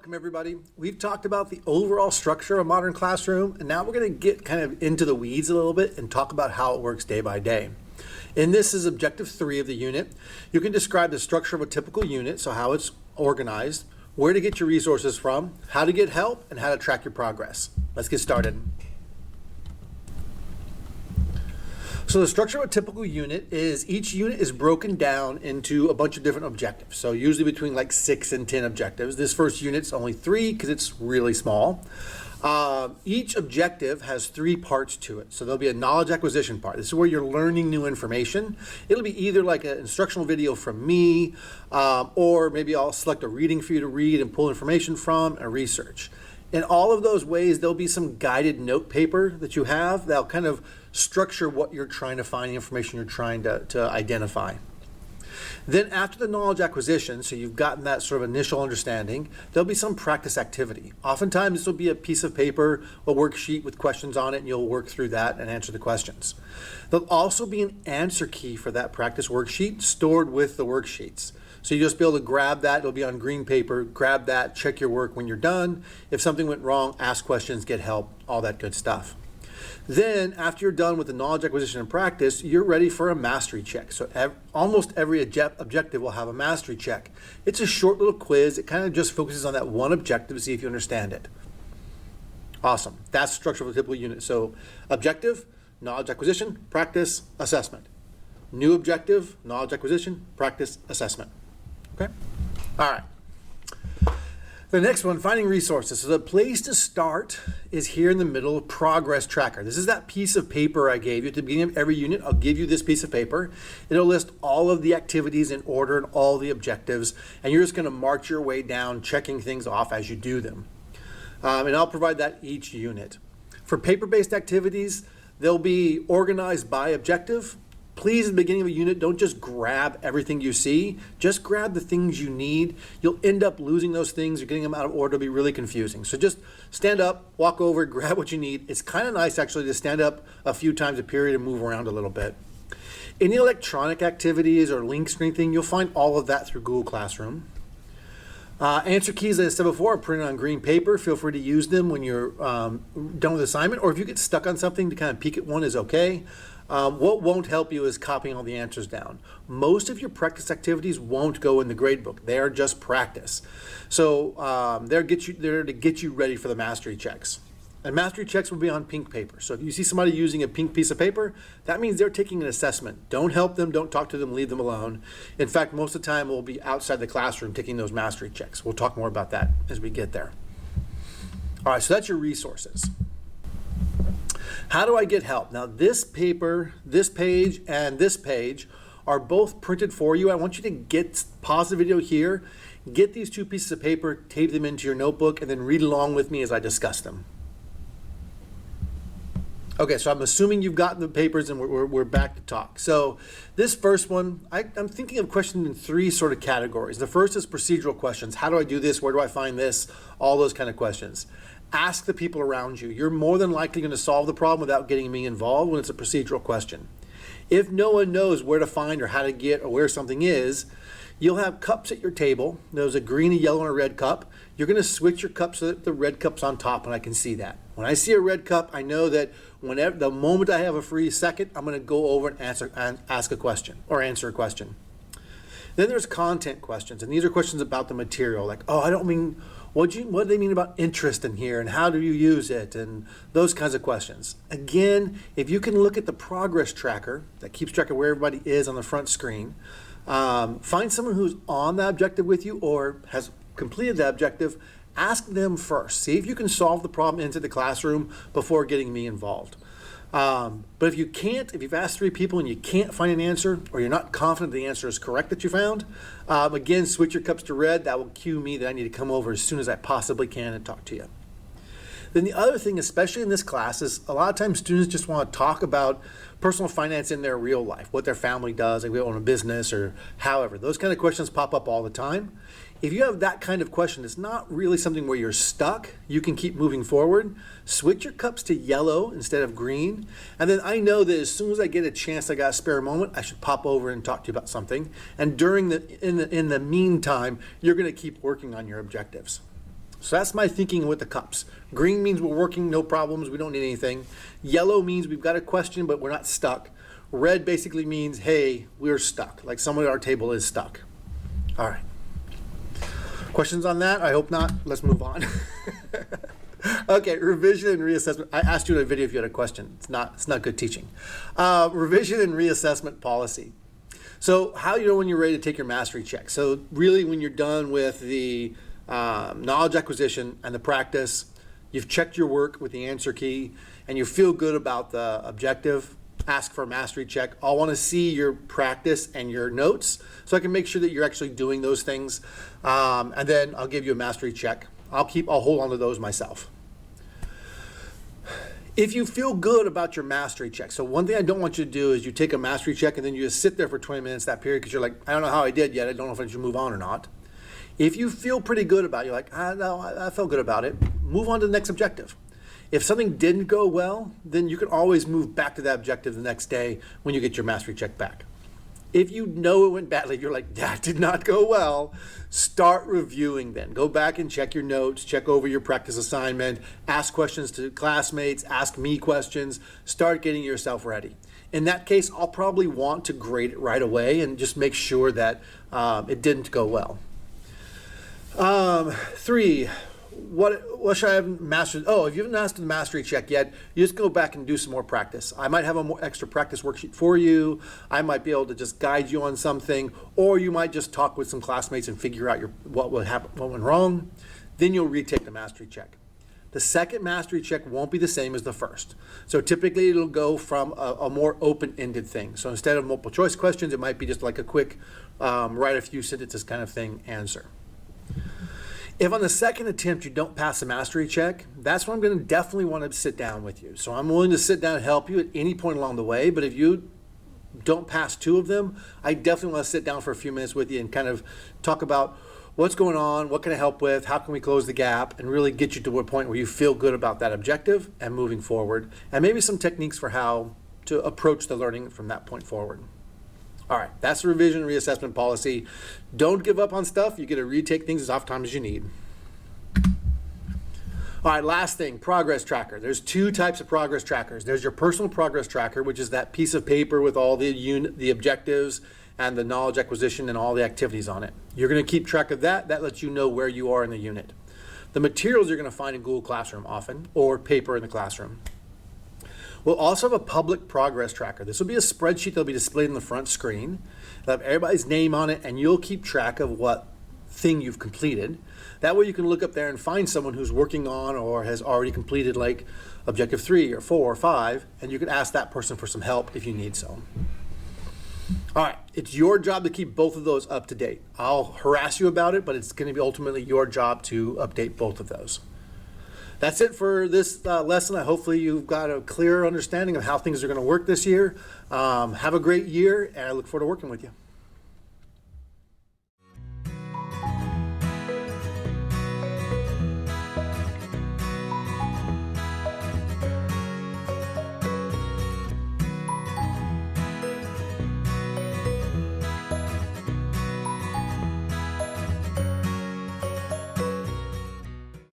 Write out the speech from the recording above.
Welcome everybody. We've talked about the overall structure of a modern classroom, and now we're going to get kind of into the weeds a little bit and talk about how it works day by day. And this is objective 3 of the unit. You can describe the structure of a typical unit, so how it's organized, where to get your resources from, how to get help, and how to track your progress. Let's get started. So the structure of a typical unit is each unit is broken down into a bunch of different objectives. So usually between like 6 and 10 objectives. This first unit's only 3 because it's really small. Each objective has 3 parts to it. So there'll be a knowledge acquisition part. This is where you're learning new information. It'll be either like an instructional video from me, or maybe I'll select a reading for you to read and pull information from, and research. In all of those ways, there'll be some guided note paper that you have that'll kind of structure what you're trying to find, the information you're trying to identify. Then after the knowledge acquisition, so you've gotten that sort of initial understanding, there'll be some practice activity. Oftentimes this will be a piece of paper, a worksheet with questions on it, and you'll work through that and answer the questions. There'll also be an answer key for that practice worksheet stored with the worksheets. So you just be able to grab that, it'll be on green paper, grab that, check your work when you're done. If something went wrong, ask questions, get help, all that good stuff. Then after you're done with the knowledge acquisition and practice, you're ready for a mastery check. So almost every objective will have a mastery check. It's a short little quiz. It kind of just focuses on that one objective to see if you understand it. Awesome. That's the structure of a typical unit. So objective, knowledge acquisition, practice, assessment. New objective, knowledge acquisition, practice, assessment. Okay? All right. The next one, finding resources. So the place to start is here in the middle, progress tracker. This is that piece of paper I gave you at the beginning of every unit. I'll give you this piece of paper. It'll list all of the activities in order and all the objectives, and you're just going to march your way down, checking things off as you do them. And I'll provide that each unit. For paper-based activities, they'll be organized by objective. Please, at the beginning of a unit, don't just grab everything you see. Just grab the things you need. You'll end up losing those things. You're getting them out of order. It'll be really confusing. So just stand up, walk over, grab what you need. It's kind of nice, actually, to stand up a few times a period and move around a little bit. Any electronic activities or link screen thing, you'll find all of that through Google Classroom. Answer keys, as I said before, are printed on green paper. Feel free to use them when you're done with the assignment, or if you get stuck on something, to kind of peek at one is okay. What won't help you is copying all the answers down. Most of your practice activities won't go in the gradebook. They are just practice. So they're to get you ready for the mastery checks. And mastery checks will be on pink paper. So if you see somebody using a pink piece of paper, that means they're taking an assessment. Don't help them, don't talk to them, leave them alone. In fact, most of the time we'll be outside the classroom taking those mastery checks. We'll talk more about that as we get there. All right, so that's your resources. How do I get help? Now this paper, this page, and this page are both printed for you. I want you to pause the video here, get these 2 pieces of paper, tape them into your notebook, and then read along with me as I discuss them. Okay, so I'm assuming you've gotten the papers and we're back to talk. So this first one, I'm thinking of questions in 3 sort of categories. The first is procedural questions. How do I do this? Where do I find this? All those kind of questions. Ask the people around you. You're more than likely going to solve the problem without getting me involved when it's a procedural question. If no one knows where to find or how to get or where something is, you'll have cups at your table. There's a green, a yellow, and a red cup. You're going to switch your cup so that the red cup's on top and I can see that. When I see a red cup, I know that the moment I have a free second, I'm going to go over and ask a question or answer a question. Then there's content questions, and these are questions about the material, like, oh, I don't mean, what do they mean about interest in here, and how do you use it, and those kinds of questions. Again, if you can look at the progress tracker that keeps track of where everybody is on the front screen, find someone who's on that objective with you or has completed that objective, ask them first. See if you can solve the problem into the classroom before getting me involved. But if you've asked 3 people and you can't find an answer, or you're not confident the answer is correct that you found, again, switch your cups to red. That will cue me that I need to come over as soon as I possibly can and talk to you. Then the other thing, especially in this class, is a lot of times students just want to talk about personal finance in their real life, what their family does, like they own a business or however. Those kind of questions pop up all the time. If you have that kind of question, it's not really something where you're stuck. You can keep moving forward. Switch your cups to yellow instead of green. And then I know that as soon as I get a chance, I got a spare moment, I should pop over and talk to you about something. And in the meantime, you're going to keep working on your objectives. So that's my thinking with the cups. Green means we're working, no problems, we don't need anything. Yellow means we've got a question, but we're not stuck. Red basically means, hey, we're stuck, like someone at our table is stuck. All right. Questions on that? I hope not. Let's move on. Okay, revision and reassessment. I asked you in a video if you had a question. It's not good teaching. Revision and reassessment policy. So how you know when you're ready to take your mastery check? So really when you're done with the knowledge acquisition and the practice, you've checked your work with the answer key, and you feel good about the objective, ask for a mastery check. I'll want to see your practice and your notes so I can make sure that you're actually doing those things. And then I'll give you a mastery check. I'll hold on to those myself. If you feel good about your mastery check, so one thing I don't want you to do is you take a mastery check and then you just sit there for 20 minutes that period because you're like, I don't know how I did yet. I don't know if I should move on or not. If you feel pretty good about it, you're like, no, I felt good about it, move on to the next objective. If something didn't go well, then you can always move back to that objective the next day when you get your mastery check back. If you know it went badly, you're like, that did not go well, start reviewing then. Go back and check your notes, check over your practice assignment, ask questions to classmates, ask me questions, start getting yourself ready. In that case, I'll probably want to grade it right away and just make sure that it didn't go well. 3, what should I have mastered? Oh, if you haven't mastered the mastery check yet, you just go back and do some more practice. I might have a more extra practice worksheet for you. I might be able to just guide you on something, or you might just talk with some classmates and figure out what went wrong. Then you'll retake the mastery check. The second mastery check won't be the same as the first. So typically it'll go from a more open-ended thing. So instead of multiple choice questions, it might be just like a quick write a few sentences kind of thing answer. If on the second attempt you don't pass the mastery check, that's when I'm going to definitely want to sit down with you. So I'm willing to sit down and help you at any point along the way, but if you don't pass 2 of them, I definitely want to sit down for a few minutes with you and kind of talk about what's going on, what can I help with, how can we close the gap, and really get you to a point where you feel good about that objective and moving forward, and maybe some techniques for how to approach the learning from that point forward. All right, that's the revision reassessment policy. Don't give up on stuff. You get to retake things as often as you need. All right, last thing, progress tracker. There's 2 types of progress trackers. There's your personal progress tracker, which is that piece of paper with all the objectives and the knowledge acquisition and all the activities on it. You're going to keep track of that. That lets you know where you are in the unit. The materials you're going to find in Google Classroom often, or paper in the classroom. We'll also have a public progress tracker. This will be a spreadsheet that'll be displayed on the front screen. It'll have everybody's name on it, and you'll keep track of what thing you've completed. That way you can look up there and find someone who's working on or has already completed like objective 3 or 4 or 5, and you can ask that person for some help if you need so. All right, it's your job to keep both of those up to date. I'll harass you about it, but it's going to be ultimately your job to update both of those. That's it for this lesson. Hopefully you've got a clear understanding of how things are going to work this year. Have a great year, and I look forward to working with you.